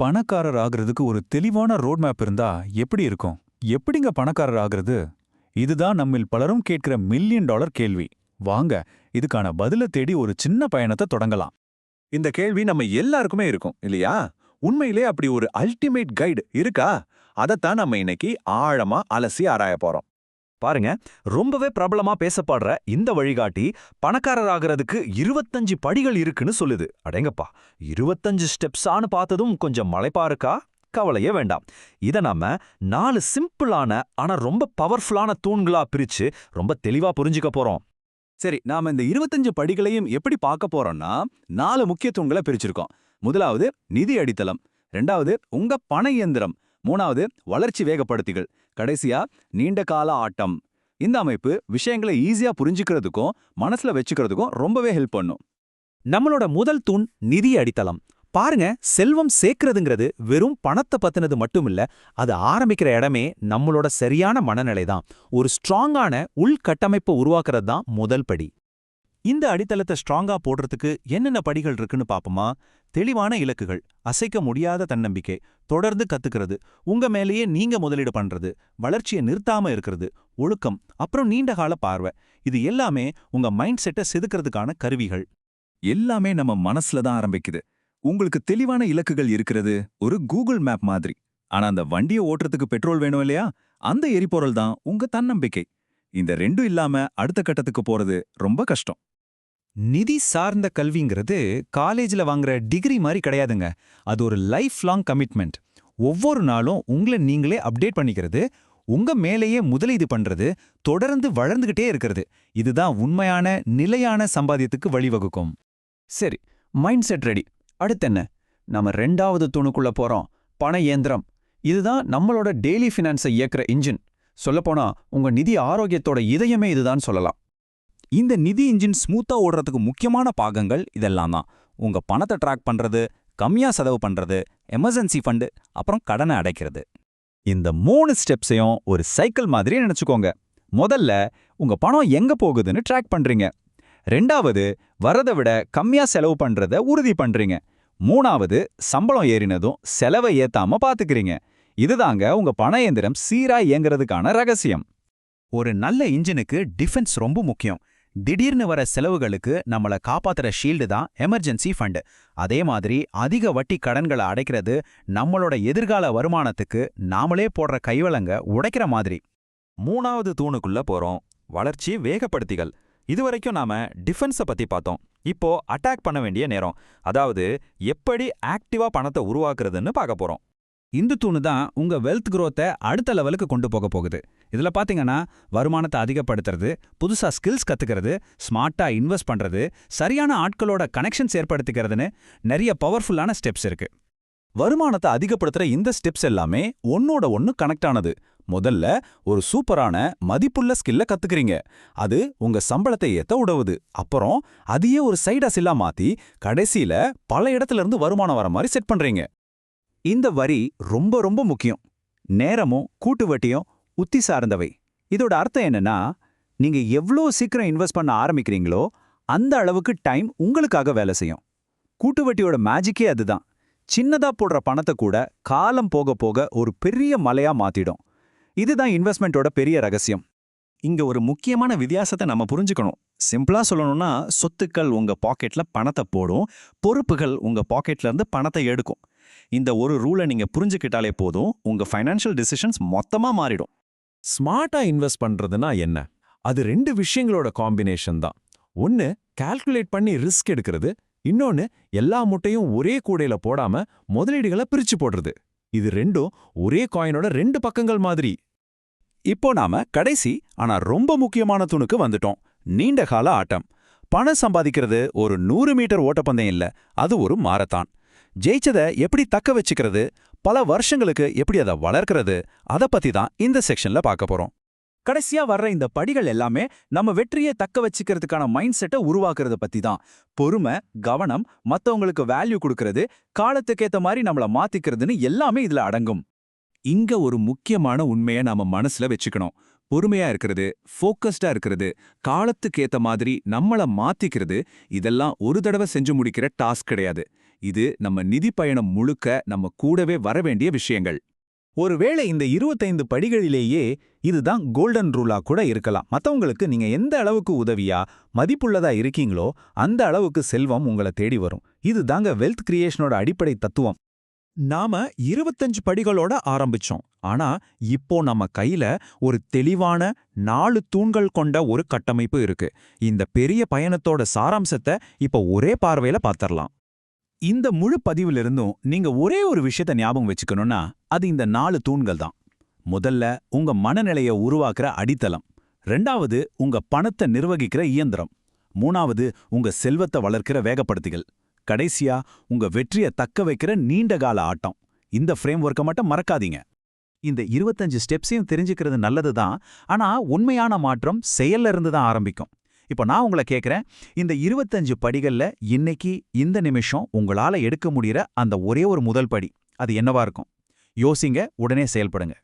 பணக்காரர் ஆகுறதுக்கு ஒரு தெளிவான ரோட் மேப் இருந்தா எப்படி இருக்கும்? எப்படிங்க பணக்காரர் ஆகுறது? இதுதான் நம்மில் பலரும் கேட்கிற மில்லியன் டாலர் கேள்வி. வாங்க, இதுக்கான பதில தேடி ஒரு சின்ன பயணத்தை தொடங்கலாம். இந்த கேள்வி நம்ம எல்லாருக்குமே இருக்கும் இல்லையா? உண்மையிலே அப்படி ஒரு அல்டிமேட் கைடு இருக்கா? அதைத்தான் நம்ம இன்னைக்கு ஆழமா அலசி ஆராய போறோம். பாருங்க, ரொம்பவே பிரபலமா பேசப்படுற இந்த வழிகாட்டி பணக்காரர் ஆகிறதுக்கு 25 படிகள் இருக்குன்னு சொல்லுது. அடேங்கப்பா, 25 ஸ்டெப்ஸான்னு பார்த்ததும் கொஞ்சம் மலைப்பா இருக்கா? கவலையே வேண்டாம். இதை நாம 4 சிம்பிளான ஆனா ரொம்ப பவர்ஃபுல்லான தூண்களா பிரிச்சு ரொம்ப தெளிவா புரிஞ்சுக்க போறோம். சரி, நாம இந்த 25 படிகளையும் எப்படி பார்க்க போறோம்னா 4 முக்கிய தூண்களை பிரிச்சிருக்கோம். முதலாவது நிதி அடித்தளம், 2வது உங்க பண இயந்திரம், 3வது வளர்ச்சி வேகப்படுத்திகள், கடைசியா நீண்ட கால ஆட்டம். இந்த அமைப்பு விஷயங்களை ஈஸியா புரிஞ்சுக்கிறதுக்கும் மனசுல வச்சுக்கிறதுக்கும் ரொம்பவே ஹெல்ப் பண்ணும். நம்மளோட முதல் தூண் நிதி அடித்தளம். பாருங்க, செல்வம் சேர்க்கிறதுங்கிறது வெறும் பணத்தை பத்தினது மட்டும் இல்ல, அது ஆரம்பிக்கிற இடமே நம்மளோட சரியான மனநிலை தான். ஒரு ஸ்ட்ராங்கான உள்கட்டமைப்பை உருவாக்குறது தான் முதல் படி. இந்த அடித்தளத்தை ஸ்ட்ராங்கா போடுறதுக்கு என்னென்ன படிகள் இருக்குன்னு பாப்போமா? தெளிவான இலக்குகள், அசைக்க முடியாத தன்னம்பிக்கை, தொடர்ந்து கத்துக்கிறது, உங்க மேலேயே நீங்க முதலீடு பண்றது, வளர்ச்சியை நிறுத்தாம இருக்கிறது, ஒழுக்கம், அப்புறம் நீண்டகால பார்வை. இது எல்லாமே உங்க மைண்ட் செட்டை செதுக்கிறதுக்கான கருவிகள். எல்லாமே நம்ம மனசுல தான் ஆரம்பிக்குது. உங்களுக்கு தெளிவான இலக்குகள் இருக்கிறது ஒரு கூகுள் மேப் மாதிரி. ஆனா அந்த வண்டியை ஓட்டுறதுக்கு பெட்ரோல் வேணும் இல்லையா? அந்த எரிபொருள் தான் உங்க தன்னம்பிக்கை. இந்த ரெண்டும் இல்லாம அடுத்த கட்டத்துக்கு போறது ரொம்ப கஷ்டம். நிதி சார்ந்த கல்விங்கிறது காலேஜ்ல வாங்குற டிகிரி மாதிரி கிடையாதுங்க. அது ஒரு லைஃப் லாங் கமிட்மெண்ட். ஒவ்வொரு நாளும் உங்களை நீங்களே அப்டேட் பண்ணிக்கிறது, உங்க மேலேயே முதலீடு பண்றது, தொடர்ந்து வளர்ந்துகிட்டே இருக்கிறது. இதுதான் உண்மையான நிலையான சம்பாத்தியத்துக்கு வழிவகுக்கும். சரி, மைண்ட் செட் ரெடி. அடுத்து என்ன? நம்ம 2வது தூணுக்குள்ள போறோம், பண இயந்திரம். இதுதான் நம்மளோட டெய்லி ஃபினான்ஸை இயக்குற இன்ஜின். சொல்லப்போனா உங்க நிதி ஆரோக்கியத்தோட இதயமே இதுதான் சொல்லலாம். இந்த நிதி இன்ஜின் ஸ்மூத்தா ஓடுறதுக்கு முக்கியமான பாகங்கள் இதெல்லாம் தான். உங்க பணத்தை ட்ராக் பண்றது, கம்மியா செலவு பண்றது, எமர்ஜென்சி ஃபண்டு, அப்புறம் கடனை அடைக்கிறது. இந்த 3 ஸ்டெப்ஸையும் ஒரு சைக்கிள் மாதிரி நினைச்சுக்கோங்க. முதல்ல உங்க பணம் எங்க போகுதுன்னு ட்ராக் பண்றீங்க. 2வது வரதை விட கம்மியா செலவு பண்றத உறுதி பண்றீங்க. 3வது சம்பளம் ஏறினதும் செலவை ஏத்தாம பாத்துக்கிறீங்க. இதுதாங்க உங்க பண இயந்திரம் சீரா இயங்குறதுக்கான ரகசியம். ஒரு நல்ல இன்ஜினுக்கு டிஃபென்ஸ் ரொம்ப முக்கியம். திடீர்னு வர செலவுகளுக்கு நம்மள காப்பாத்துற ஷீல்டு தான் எமர்ஜென்சி ஃபண்டு. அதே மாதிரி அதிக வட்டி கடன்களை அடைக்கிறது நம்மளோட எதிர்கால வருமானத்துக்கு நாமளே போடுற கைவளங்க உடைக்கிற மாதிரி. 3வது தூணுக்குள்ள போறோம், வளர்ச்சி வேகப்படுத்திகள். இதுவரைக்கும் நாம டிஃபென்ஸை பத்தி பார்த்தோம். இப்போ அட்டாக் பண்ண வேண்டிய நேரம். அதாவது எப்படி ஆக்டிவா பணத்தை உருவாக்குறதுன்னு பார்க்க போறோம். இந்த தூணு தான் உங்க வெல்த் குரோத்தை அடுத்த லெவலுக்கு கொண்டு போக போகுது. இதுல பாத்தீங்கன்னா வருமானத்தை அதிகப்படுத்துறது, புதுசா ஸ்கில்ஸ் கத்துக்கிறது, ஸ்மார்ட்டா இன்வெஸ்ட் பண்றது, சரியான ஆட்களோட கனெக்ஷன்ஸ் ஏற்படுத்திக்கிறதுன்னு நிறைய பவர்ஃபுல்லான ஸ்டெப்ஸ் இருக்கு. வருமானத்தை அதிகப்படுத்துற இந்த ஸ்டெப்ஸ் எல்லாமே ஒன்னோட ஒன்னு கனெக்ட் ஆனது. முதல்ல ஒரு சூப்பரான மதிப்புள்ள ஸ்கில்ல கத்துக்கிறீங்க. அது உங்க சம்பளத்தை ஏத்த உதவுது. அப்புறம் அதையே ஒரு சைட் ஹசிலா மாத்தி கடைசியில பல இடத்துல இருந்து வருமானம் வர மாதிரி செட் பண்றீங்க. இந்த வரி ரொம்ப ரொம்ப முக்கியம். நேரமும் கூட்டு வட்டியும் உத்தி சார்ந்தவை. இதோட அர்த்தம் என்னன்னா, நீங்க எவ்வளோ சீக்கிரம் இன்வெஸ்ட் பண்ண ஆரம்பிக்கிறீங்களோ அந்த அளவுக்கு டைம் உங்களுக்காக வேலை செய்யும். கூட்டு வட்டியோட மேஜிக்கே அதுதான். சின்னதா போடுற பணத்தை கூட காலம் போக போக ஒரு பெரிய மலையா மாத்திடும். இதுதான் இன்வெஸ்ட்மெண்ட்டோட பெரிய ரகசியம். இங்க ஒரு முக்கியமான வித்தியாசத்தை நம்ம புரிஞ்சுக்கணும். சிம்பிளா சொல்லணும்னா, சொத்துக்கள் உங்க பாக்கெட்ல பணத்தை போடும், பொறுப்புகள் உங்க பாக்கெட்ல இருந்து பணத்தை எடுக்கும். இந்த ஒரு ரூலை நீங்க புரிஞ்சுக்கிட்டாலே போதும், உங்க ஃபைனான்ஷியல் டிசிஷன்ஸ் மொத்தமா மாறிடும். ஸ்மார்ட்டா இன்வெஸ்ட் பண்றதுனா என்ன? அது 2 விஷயங்களோட காம்பினேஷன் தான். ஒன்னு கால்குலேட் பண்ணி ரிஸ்க் எடுக்கிறது, இன்னொன்னு எல்லா முட்டையும் ஒரே கூடையில போடாம முதலீடுகளை பிரிச்சு போடுறது. இது ரெண்டும் ஒரே காயினோட 2 பக்கங்கள் மாதிரி. இப்போ நாம கடைசி ஆனா ரொம்ப முக்கியமான தூணுக்கு வந்துட்டோம், நீண்ட கால ஆட்டம். பணம் சம்பாதிக்கிறது ஒரு 100 மீட்டர் ஓட்டப்பந்தயம் இல்ல, அது ஒரு மாரத்தான். ஜெயிச்சதை எப்படி தக்க வச்சுக்கிறது, பல வருஷங்களுக்கு எப்படி அதை வளர்க்கிறது, அதை பத்தி தான் இந்த செக்ஷன்ல பார்க்க போறோம். கடைசியா வர்ற இந்த படிகள் எல்லாமே நம்ம வெற்றியை தக்க வச்சுக்கிறதுக்கான மைண்ட் செட்டை உருவாக்குறத பத்தி தான். பொறுமை, கவனம், மத்தவங்களுக்கு வேல்யூ கொடுக்கறது, காலத்துக்கேத்த மாதிரி நம்மள மாத்திக்கிறதுன்னு எல்லாமே இதுல அடங்கும். இங்க ஒரு முக்கியமான உண்மையை நாம மனசுல வச்சுக்கணும். பொறுமையா இருக்கிறது, ஃபோக்கஸ்டா இருக்கிறது, காலத்துக்கு ஏத்த மாதிரி நம்மள மாத்திக்கிறது, இதெல்லாம் ஒரு தடவை செஞ்சு முடிக்கிற டாஸ்க் கிடையாது. இது நம்ம நிதி பயணம் முழுக்க நம்ம கூடவே வரவேண்டிய விஷயங்கள். ஒருவேளை இந்த 25 படிகளிலேயே இதுதான் கோல்டன் ரூலா கூட இருக்கலாம். மத்தவங்களுக்கு நீங்க எந்த அளவுக்கு உதவியா, மதிப்புள்ளதா இருக்கீங்களோ அந்த அளவுக்கு செல்வம் உங்களை தேடி வரும். இதுதாங்க வெல்த் கிரியேஷனோட அடிப்படை தத்துவம். நாம 25 படிகளோட ஆரம்பிச்சோம். ஆனா இப்போ நம்ம கையில ஒரு தெளிவான 4 தூண்கள் கொண்ட ஒரு கட்டமைப்பு இருக்கு. இந்த பெரிய பயணத்தோட சாராம்சத்தை இப்போ ஒரே பார்வையில பாத்திரலாம். இந்த முழு பதிவிலிருந்தும் நீங்க ஒரே ஒரு விஷயத்தை ஞாபகம் வச்சுக்கணும்னா அது இந்த 4 தூண்கள் தான். முதல்ல உங்க மனநிலையை உருவாக்குற அடித்தளம். 2வது உங்க பணத்தை நிர்வகிக்கிற இயந்திரம். 3வது உங்க செல்வத்தை வளர்க்கிற வேகப்படுத்திகள். கடைசியா உங்க வெற்றியை தக்க வைக்கிற நீண்டகால ஆட்டம். இந்த ஃப்ரேம் ஒர்க்கை மட்டும் மறக்காதீங்க. இந்த 25 ஸ்டெப்ஸையும் தெரிஞ்சுக்கிறது நல்லது தான். ஆனா உண்மையான மாற்றம் செயல்ல இருந்து தான் ஆரம்பிக்கும். இப்போ நான் உங்களை கேட்குறேன், இந்த 25 படிகள்ல இன்னைக்கு இந்த நிமிஷம் உங்களால எடுக்க முடியற அந்த ஒரே ஒரு முதல் படி அது என்னவா இருக்கும்? யோசிங்க, உடனே செயல்படுங்க.